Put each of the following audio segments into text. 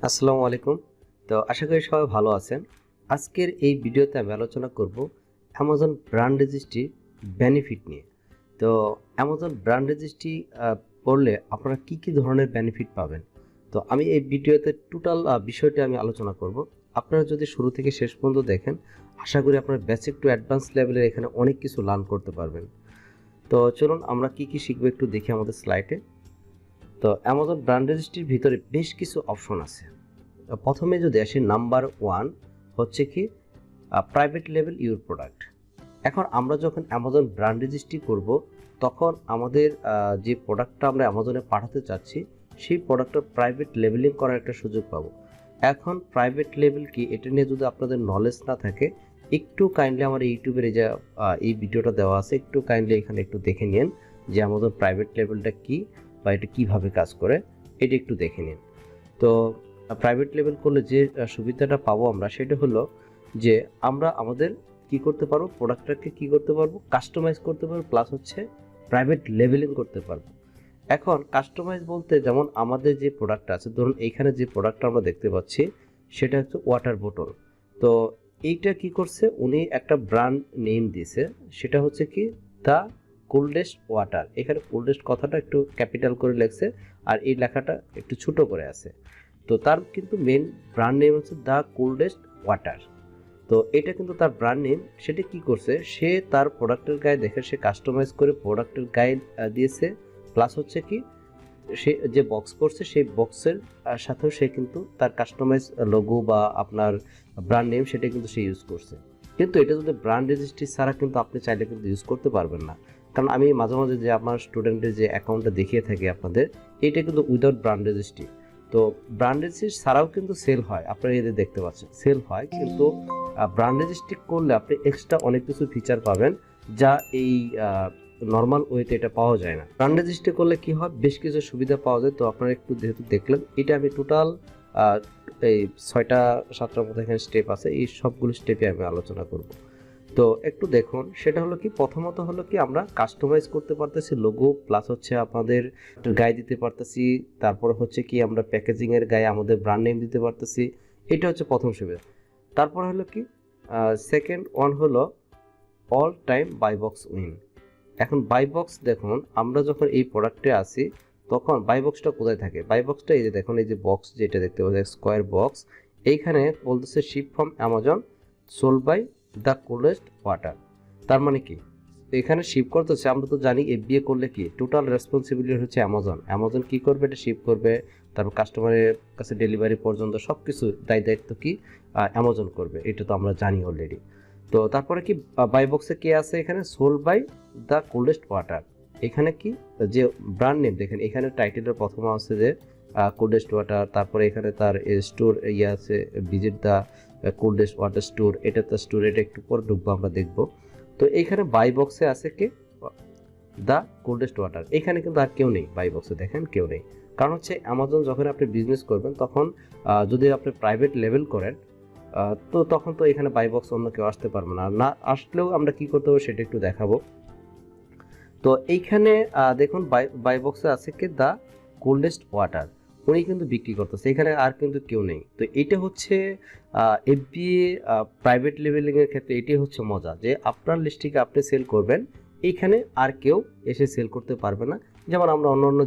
আসসালামু আলাইকুম। তো আশা করি সবাই ভালো আছেন। আজকের এই ভিডিওতে আমি আলোচনা করব অ্যামাজন ব্র্যান্ড রেজিস্ট্রি বেনিফিট নিয়ে। তো অ্যামাজন ব্র্যান্ড রেজিস্ট্রি পড়লে আপনারা কি ধরনের বেনিফিট পাবেন। তো আমি এই ভিডিওতে টোটাল বিষয়টা আমি আলোচনা করব। আপনারা যদি শুরু থেকে শেষ পর্যন্ত দেখেন, আশা করি আপনারা বেসিক টু অ্যাডভান্স লেভেলের এখানে অনেক কিছু লার্ন করতে পারবেন। তো চলুন আমরা কি শিখবো একটু দেখি আমাদের স্লাইডে। তো অ্যামাজন ব্র্যান্ড রেজিস্ট্রির ভিতরে বেশ কিছু অপশন আছে। প্রথমে যদি আসি, নাম্বার 1 হচ্ছে কি প্রাইভেট লেভেল ইউর প্রোডাক্ট। এখন আমরা যখন অ্যামাজন ব্র্যান্ড রেজিস্ট্রি করব, তখন আমাদের যে প্রোডাক্টটা আমরা অ্যামাজনে পাঠাতে চাচ্ছি, সেই প্রোডাক্টটা প্রাইভেট লেবেলিং করার একটা সুযোগ পাবো। এখন প্রাইভেট লেবেল কি, এটা নিয়ে যদি আপনাদের নলেজ না থাকে, একটু কাইন্ডলি আমার ইউটিউবের এই ভিডিওটা দেওয়া আছে, একটু কাইন্ডলি এখানে একটু দেখে নিন যে অ্যামাজন প্রাইভেট লেবেলটা কি বা এটা কীভাবে কাজ করে, এটা একটু দেখে নিন। তো প্রাইভেট লেবেল করলে যে সুবিধাটা পাবো আমরা, সেটা হলো যে আমরা আমাদের কি করতে পারবো, প্রোডাক্টটাকে কি করতে পারবো, কাস্টমাইজ করতে পারবো, প্লাস হচ্ছে প্রাইভেট লেবেলিং করতে পারবো। এখন কাস্টমাইজ বলতে, যেমন আমাদের যে প্রোডাক্টটা আছে, ধরুন এইখানে যে প্রোডাক্টটা আমরা দেখতে পাচ্ছি সেটা হচ্ছে ওয়াটার বোতল। তো এইটা কি করছে, উনি একটা ব্র্যান্ড নেম দিয়েছে, সেটা হচ্ছে কি দ্য কোল্ডেস্ট ওয়াটার। এখানে কোল্ডেস্ট কথাটা একটু ক্যাপিটাল করে লেখছে, আর এই লেখাটা একটু ছোট করে আছে। তো তার কিন্তু মেন ব্র্যান্ড নেম হচ্ছে দ্য কোল্ডেস্ট ওয়াটার। তো এটা কিন্তু তার ব্র্যান্ড নেম। সেটা কি করছে, সে তার প্রোডাক্টের গায়ে দেখে সে কাস্টমাইজ করে প্রোডাক্টের গায়ে দিয়েছে, প্লাস হচ্ছে কি সে যে বক্স করছে সেই বক্সের সাথেও সে কিন্তু তার কাস্টমাইজ লোগো বা আপনার ব্র্যান্ড নেম সেটা কিন্তু সে ইউজ করছে। কিন্তু এটা যদি ব্র্যান্ড রেজিস্ট্রি ছাড়া কিন্তু আপনি চাইলে কিন্তু ইউজ করতে পারবেন না। কারণ আমি মাঝে মাঝে যে আমার স্টুডেন্টের যে অ্যাকাউন্টটা দেখিয়ে থাকি আপনাদের, এটা কিন্তু উইদাউট ব্র্যান্ড রেজিস্ট্রি। তো ব্র্যান্ড রেজিস্ট্রি ছাড়াও কিন্তু সেল হয়, আপনারা এদের দেখতে পাচ্ছেন সেল হয়, কিন্তু ব্র্যান্ড রেজিস্ট্রি করলে আপনি এক্সট্রা অনেক কিছু ফিচার পাবেন, যা এই নর্মাল ওয়েতে এটা পাওয়া যায় না। ব্র্যান্ড রেজিস্ট্রি করলে কি হয়, বেশ কিছু সুবিধা পাওয়া যায়। তো আপনারা একটু যেহেতু দেখলেন, এটা আমি টোটাল এই 6-7টার মতো এখানে স্টেপ আছে, এই সবগুলো স্টেপে আমি আলোচনা করব। তো একটু দেখুন, সেটা হলো কি, প্রথমত হলো কি আমরা কাস্টমাইজ করতে পারতেছি লোগো, প্লাস হচ্ছে আপনাদের গায়ে দিতে পারতেছি, তারপর হচ্ছে কি আমরা প্যাকেজিং এর গায়ে আমাদের ব্র্যান্ড নেম দিতে পারতেছি। এটা হচ্ছে প্রথম সুবিধা। তারপর হলো কি সেকেন্ড ওয়ান হলো all time buy box win. এখন বাই বক্স দেখুন, আমরা যখন এই প্রোডাক্টে আসি তখন বাই বক্সটা কোথায় থাকে, বাই বক্সটা এই যে দেখুন, এই যে বক্স যেটা দেখতে পাচ্ছেন স্কোয়ার বক্স, এইখানে বলতেছে ship from Amazon sold by the coldest water. তার মানে কি, এখানে শিপ করতেছে, আমরা তো জানি FBA করলে কি টোটাল রেসপন্সিবিলিটি হচ্ছে অ্যামাজন কি করবে, এটা শিপ করবে, তারপর কাস্টমারের কাছে ডেলিভারি পর্যন্ত সব কিছু দায়িত্ব কি অ্যামাজন করবে, এটা তো আমরা জানি অলরেডি। তো তারপরে কি বাই বক্সে কি আছে, এখানে sold by the coldest water. এখানে কি যে ব্র্যান্ড নেম দেখেন, এখানে টাইটেলের প্রথমে আছে যে কোল্ডেস্ট ওয়াটার, তারপরে এখানে তার স্টোর ইয়ে আছে, visit the coldest water store, এটা তার স্টোর, এটা একটু পরে ঢুকবো আমরা দেখবো। তো এইখানে বাই বক্সে আছে কি দ্য কোল্ডেস্ট ওয়াটার, এখানে কিন্তু আর কেউ নেই, বাই বক্সে দেখেন কেউ নেই। কারণ হচ্ছে অ্যামাজন যখন আপনি বিজনেস করবেন, তখন যদি আপনি প্রাইভেট লেভেল করেন, তো তখন তো এখানে বাই বক্স অন্য কেউ আসতে পারবে না। না আসলেও আমরা কি করতে হবে সেটা একটু দেখাবো। তো এইখানে দেখুন বাই বক্সে আছে কি দ্য কোল্ডেস্ট ওয়াটার, উনি কিন্তু বিক্রি করতেছে, এখানে আর কিন্তু কেউ নেই। তো এটা হচ্ছে FBA প্রাইভেট লেভেলিং এর ক্ষেত্রে এটাই হচ্ছে মজা, যে আপনার লিস্টিকে আপনি সেল করবেন, এইখানে আর কেউ এসে সেল করতে পারবে না। যেমন আমরা অন্যান্য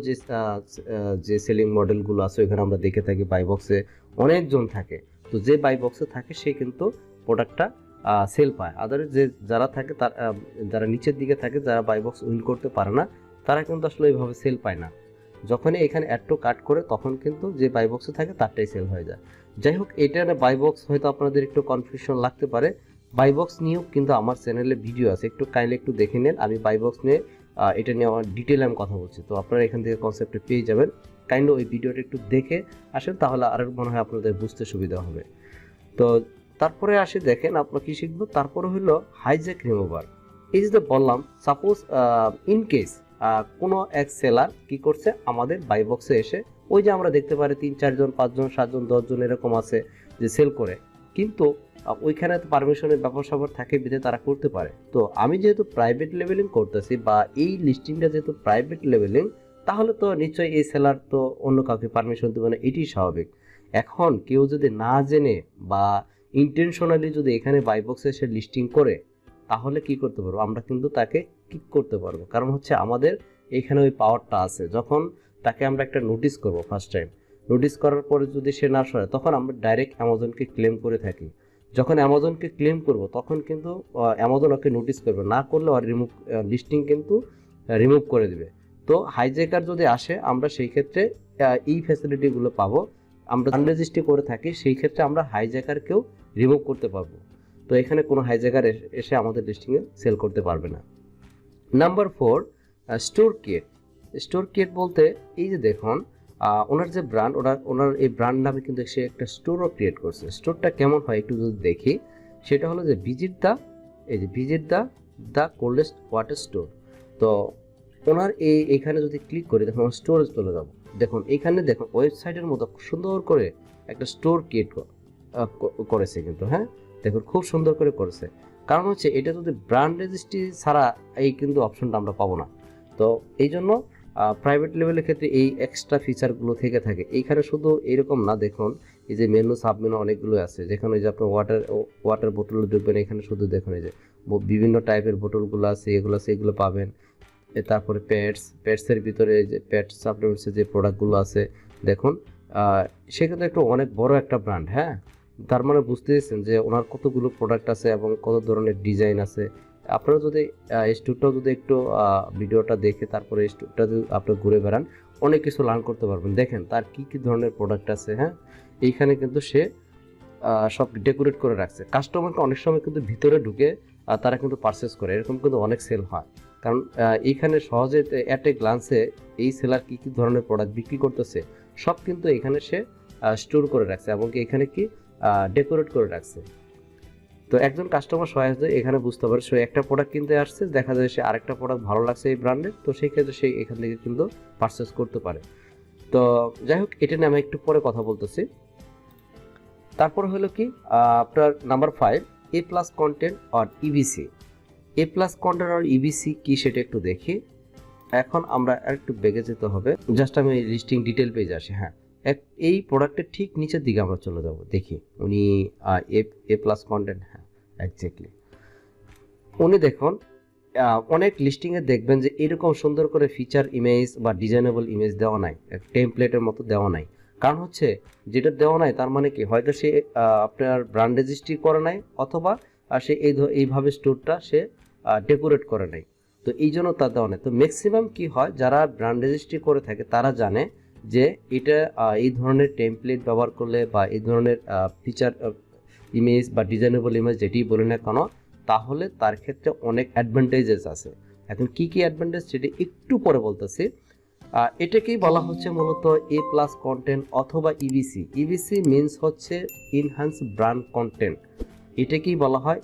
যে সেলিং মডেলগুলো আছে, ওইখানে আমরা দেখে থাকি বাই বক্সে অনেকজন থাকে। তো যে বাই বক্সে থাকে সে কিন্তু প্রোডাক্টটা সেল পায়। আদারওয়াইজ যে যারা থাকে, তার যারা নিচের দিকে থাকে, যারা বাই বক্স উইন করতে পারে না, তারা কিন্তু আসলে এইভাবে সেল পায় না। যখনই এখানে অ্যাড টু কাট করে, তখন কিন্তু যে বাই বক্সে থাকে তারটাই সেল হয়ে যায়। যাই হোক, এটার বাই বক্স হয়তো আপনাদের একটু কনফিউশন লাগতে পারে। বাই বক্স নিয়েও কিন্তু আমার চ্যানেলে ভিডিও আছে, একটু কাইন্ডলি একটু দেখে নেন। আমি বাই বক্স নিয়ে এটা নিয়ে আমার ডিটেলে আমি কথা বলছি, তো আপনারা এখান থেকে কনসেপ্টে পেয়ে যাবেন। কাইন্ডলি ওই ভিডিওটা একটু দেখে আসেন, তাহলে আরও মনে হয় আপনাদের বুঝতে সুবিধা হবে। তো তারপরে আসে, দেখেন আপনারা কি শিখবো, তারপরে হলো হাইজ্যাক রিমুভার। এই যে বললাম, সাপোজ ইন কেস কোনো এক সেলার কি করছে, আমাদের বাই বক্সে এসে, ওই যে আমরা দেখতে পারি 3-4 জন 5 জন 7 জন 10 জন এরকম আছে যে সেল করে, কিন্তু ওইখানে তো পারমিশনের ব্যাপার স্যাপার থাকে, বিধে তারা করতে পারে। তো আমি যেহেতু প্রাইভেট লেভেলিং করতেছি, বা এই লিস্টিংটা যেহেতু প্রাইভেট লেভেলিং, তাহলে তো নিশ্চয়ই এই সেলার তো অন্য কাউকে পারমিশন দেবে না, এটি স্বাভাবিক। এখন কেউ যদি না জেনে বা ইন্টেনশনালি যদি এখানে বাই বক্সে এসে লিস্টিং করে, তাহলে কি করতে পারবো, আমরা কিন্তু তাকে কিক করতে পারবো। কারণ হচ্ছে আমাদের এখানে ওই পাওয়ারটা আছে। যখন তাকে আমরা একটা নোটিশ করব ফার্স্ট টাইম, নোটিশ করার পরে যদি সে না সরে, তখন আমরা ডাইরেক্ট অ্যামাজনকে ক্লেম করে থাকি। যখন অ্যামাজনকে ক্লেম করব তখন কিন্তু অ্যামাজন ওকে নোটিশ করবে, না করলে আর লিস্টিং কিন্তু রিমুভ করে দিবে। তো হাইজ্যাকার যদি আসে, আমরা সেই ক্ষেত্রে এই ফ্যাসিলিটিগুলো পাবো। আমরা আনরেজিস্ট্রি করে থাকি, সেই ক্ষেত্রে আমরা হাইজ্যাকারকেও রিমুভ করতে পারবো। তো এখানে কোনো হাইজ্যাকার এসে আমাদের লিস্টিংয়ে সেল করতে পারবে না। Number 4, store create. Store create বলতে এই যে দেখুন, ওনার যে ব্র্যান্ড, ওনার এই ব্র্যান্ড নামে কিন্তু সে একটা স্টোরও ক্রিয়েট করছে। স্টোরটা কেমন হয় একটু যদি দেখি, সেটা হলো যে visit the coldest water store. তো ওনার এইখানে যদি ক্লিক করি, দেখুন স্টোরেজ চলে যাব। দেখুন এইখানে দেখুন ওয়েবসাইটের মতো সুন্দর করে একটা স্টোর ক্রিয়েট করেছে কিন্তু, হ্যাঁ দেখুন খুব সুন্দর করে করেছে। কারণ হচ্ছে এটা যদি ব্র্যান্ড রেজিস্ট্রি ছাড়া এই কিন্তু অপশনটা আমরা পাবো না। তো এই জন্য প্রাইভেট লেভেলের ক্ষেত্রে এই এক্সট্রা ফিচারগুলো থেকে থাকে। এইখানে শুধু এরকম না, দেখুন এই যে মেনু সাবমেনু অনেকগুলো আছে, যেখানে যে আপনি ওয়াটার বোতল ঢুকবেন, এখানে শুধু দেখুন এই যে বিভিন্ন টাইপের বোতলগুলো আছে, এগুলো পাবেন। তারপরে পেটসের ভিতরে যে পেট সাপ্লিমেন্টসের যে প্রোডাক্টগুলো আছে দেখুন, সেখানে একটু অনেক বড় একটা ব্র্যান্ড, হ্যাঁ তার মানে বুঝতেছেন যে ওনার কতগুলো প্রোডাক্ট আছে এবং কত ধরনের ডিজাইন আছে। আপনারা যদি স্টোরটাও যদি একটু ভিডিওটা দেখে তারপরে স্টোরটা যদি আপনি ঘুরে বেড়ান, অনেক কিছু লার্ন করতে পারবেন। দেখেন তার কি কি ধরনের প্রোডাক্ট আছে, হ্যাঁ এইখানে কিন্তু সে সব ডেকোরেট করে রাখছে। কাস্টমারকে অনেক সময় কিন্তু ভিতরে ঢুকে তারা কিন্তু পারচেস করে, এরকম কিন্তু অনেক সেল হয়। কারণ এইখানে সহজে অ্যাট এ গ্লান্সে এই সেলার কি কি ধরনের প্রোডাক্ট বিক্রি করতেছে সব কিন্তু এখানে সে স্টোর করে রাখছে এবং এখানে কি ডেকোরেট করে রাখছে। তো একজন কাস্টমার সহজে এখানে বুঝতে পারে সে একটা প্রোডাক্ট কিনতে আসছে, দেখা যায় সে আরেকটা প্রোডাক্ট ভালো লাগছে এই ব্র্যান্ডের, তো সেই ক্ষেত্রে সে এখান থেকে কিন্তু পারচেস করতে পারে। তো যাই হোক, এটা নিয়ে আমি একটু পরে কথা বলতেছি। তারপর হলো কি আপনার নাম্বার 5, এ প্লাস কন্টেন্ট আর ইবিসি। এ প্লাস কন্টেন্ট আর ইবিসি কি সেটা একটু দেখি। এখন আমরা একটু বেগে যেতে হবে, জাস্ট আমি লিস্টিং ডিটেল পেজে আসি। হ্যাঁ এই প্রোডাক্টের ঠিক নিচের দিকে আমরা চলে যাব, দেখি উনি এ প্লাস কন্টেন্ট, হ্যাঁ এক্স্যাক্টলি উনি দেখুন অনেক লিস্টিংয়ে দেখবেন যে এরকম সুন্দর করে ফিচার ইমেজ বা ডিজাইনেবল ইমেজ দেওয়া নাই, টেমপ্লেটের মতো দেওয়া নাই। কারণ হচ্ছে যেটা দেওয়া নাই তার মানে কি, হয়তো সে আপনার ব্র্যান্ড রেজিস্ট্রি করে নাই, অথবা সে এইভাবে স্টোরটা সে ডেকোরেট করে নাই, তো এই জন্য তার দেওয়া নাই। তো ম্যাক্সিমাম কি হয়, যারা ব্র্যান্ড রেজিস্ট্রি করে থাকে তারা জানে যে এটা এই ধরনের টেমপ্লেট ব্যবহার করলে বা এই ধরনের ফিচার ইমেজ বা ডিজাইনেবল ইমেজ যেটি বলি না কেন, তাহলে তার ক্ষেত্রে অনেক অ্যাডভান্টেজেস আছে। এখন কি কি অ্যাডভান্টেজ সেটি একটু পরে বলতেছি। এটাকেই বলা হচ্ছে মূলত এ প্লাস কন্টেন্ট অথবা ইবিসি। ইবিসি মিনস হচ্ছে ইনহ্যান্স ব্র্যান্ড কন্টেন্ট, এটাকেই বলা হয়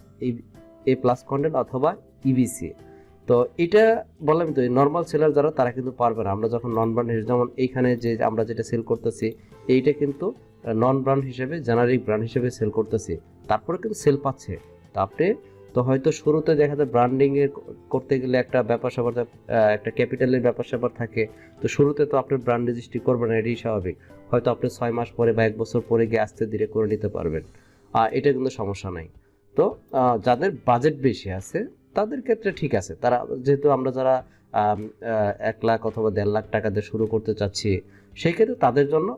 এ প্লাস কন্টেন্ট অথবা ইবিসি। তো এটা বললাম তো, নর্মাল সেলার যারা তারা কিন্তু পারবে না। আমরা যখন নন ব্র্যান্ড, যেমন এইখানে যে আমরা যেটা সেল করতেছি এইটা কিন্তু নন ব্র্যান্ড হিসেবে, জেনারিক ব্র্যান্ড হিসেবে সেল করতেছি, তারপরে কিন্তু সেল পাচ্ছে। তো আপনি তো হয়তো শুরুতে দেখা যায় ব্র্যান্ডিং এর করতে গেলে একটা ব্যাপার স্যাপার, একটা ক্যাপিটালের ব্যাপার স্যাপার থাকে। তো শুরুতে তো আপনি ব্র্যান্ড রেজিস্ট্রি করবেন না, এটাই স্বাভাবিক। হয়তো আপনি 6 মাস পরে বা 1 বছর পরে গিয়ে আস্তে ধীরে করে নিতে পারবেন, এটা কিন্তু সমস্যা নাই। তো যাদের বাজেট বেশি আছে তাদের ক্ষেত্রে ঠিক আছে, তারা যেহেতু আমরা যারা 1 লাখ অথবা 1.5 লাখ টাকা দিয়ে শুরু করতে চাচ্ছি, সেই ক্ষেত্রে তাদের জন্য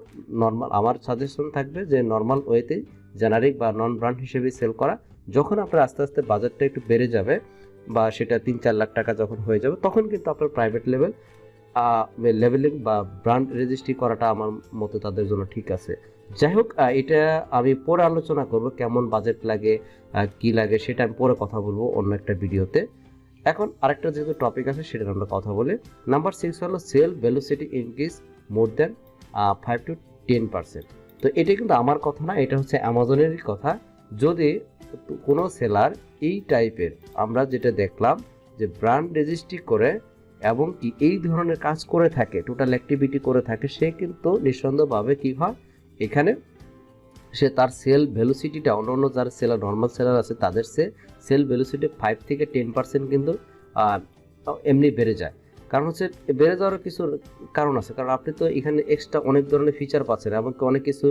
নর্মাল আমার সাজেশন থাকবে যে নর্মাল ওয়েতে জেনারিক বা নন ব্র্যান্ড হিসেবে সেল করা। যখন আপনার আস্তে আস্তে বাজেটটা একটু বেড়ে যাবে বা সেটা 3-4 লাখ টাকা যখন হয়ে যাবে, তখন কিন্তু আপনার প্রাইভেট লেভেলিং বা ব্র্যান্ড রেজিস্ট্রি করাটা আমার মতে তাদের জন্য ঠিক আছে। যাই হোক, এটা আমি পরে আলোচনা করব, কেমন বাজেট লাগে কি লাগে সেটা আমি পরে কথা বলবো অন্য একটা ভিডিওতে। এখন আরেকটা যেহেতু টপিক আছে সেটা আমরা কথা বলি। নাম্বার 6 হলো sell velocity increase more than 5 to 10%। তো এটা কিন্তু আমার কথা না, এটা হচ্ছে অ্যামাজনেরই কথা। যদি কোনো সেলার এই টাইপের, আমরা যেটা দেখলাম যে ব্র্যান্ড রেজিস্ট্রি করে এবং কি এই ধরনের কাজ করে থাকে, টোটাল অ্যাক্টিভিটি করে থাকে, সে কিন্তু নিঃসন্দেহভাবে কি হয়, এখানে সে তার সেল ভেলোসিটিটা অন্য যারা সেলার নর্মাল সেলার আছে তাদের সেল ভেলোসিটি 5 থেকে 10% কিন্তু এমনি বেড়ে যায়। কারণ হচ্ছে বেড়ে যাওয়ার কিছু কারণ আছে, কারণ আপনি তো এখানে এক্সট্রা অনেক ধরনের ফিচার পাচ্ছেন, এমনকি অনেক কিছু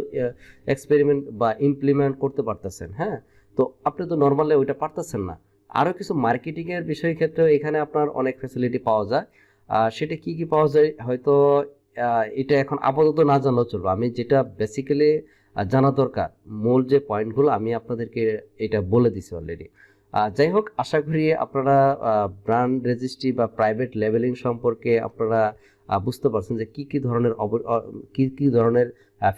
এক্সপেরিমেন্ট বা ইমপ্লিমেন্ট করতে পারতেছেন। হ্যাঁ, তো আপনি তো নর্মালি ওইটা পারতেছেন না। আরও কিছু মার্কেটিংয়ের বিষয় ক্ষেত্রেও এখানে আপনার অনেক ফ্যাসিলিটি পাওয়া যায়। সেটা কি কি পাওয়া যায় হয়তো এটা এখন আপাতত না জানলেও চলবে। আমি যেটা বেসিক্যালি জানা দরকার, মূল যে পয়েন্টগুলো আমি আপনাদেরকে এটা বলে দিছি অলরেডি। যাই হোক, আশা করি আপনারা ব্র্যান্ড রেজিস্ট্রি বা প্রাইভেট লেবেলিং সম্পর্কে আপনারা বুঝতে পারছেন যে কি কি ধরনের কি কি ধরনের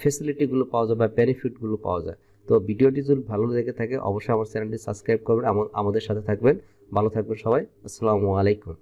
ফেসিলিটিগুলো পাওয়া যায় বা বেনিফিটগুলো পাওয়া যায়। তো ভিডিওটি যদি ভালো লেগে থাকে অবশ্যই আমার চ্যানেলটি সাবস্ক্রাইব করবেন, আমাদের সাথে থাকবেন। ভালো থাকবেন সবাই। আসসালামু আলাইকুম।